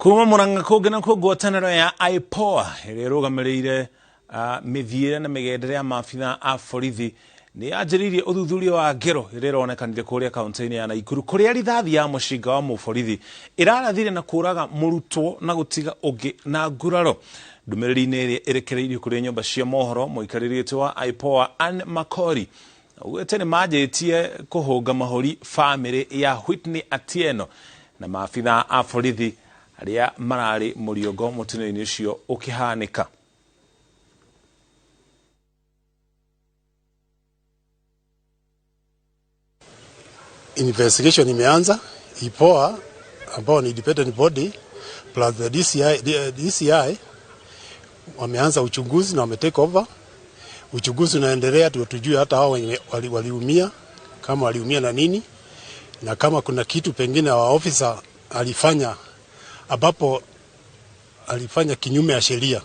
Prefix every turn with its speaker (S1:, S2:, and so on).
S1: Kuma Murang'a kũngĩ ngwatanĩro ya IPOA ĩrĩa ĩrũgamĩrĩire mĩthiĩre na mĩgendere ya maabitha a borithi nĩ yanjĩrĩirie ũthuthuria wa ngero ĩrĩa ĩronekanire kũrĩa kaunti-inĩ ya Nakuru kũrĩa rithathi ya mũcinga wa mũborithi ĩrarathire na kũraga mũrutwo na gũtiga ũngĩ na nguraro. Ndũmĩrĩri-inĩ ĩrĩa ĩrekereirio kũrĩ nyũmba cia mohoro, mũikarĩri gĩtĩ wa IPOA Anne Makori augĩte nĩ manjĩtie kũhũnga mahori bamĩrĩ ya Whitney Atieno na maabitha a borithi arĩa mararĩ mũriongo mũtino-inĩ ũcio ũkĩhanĩka.
S2: Investigation imeanza. IPOA ambao ni independent body plus the DCI wameanza uchunguzi na wametake over. Uchunguzi unaendelea, tujue hata hao waliumia, kama waliumia na nini, na kama kuna kitu pengine wa officer alifanya ambapo alifanya kinyume ya sheria.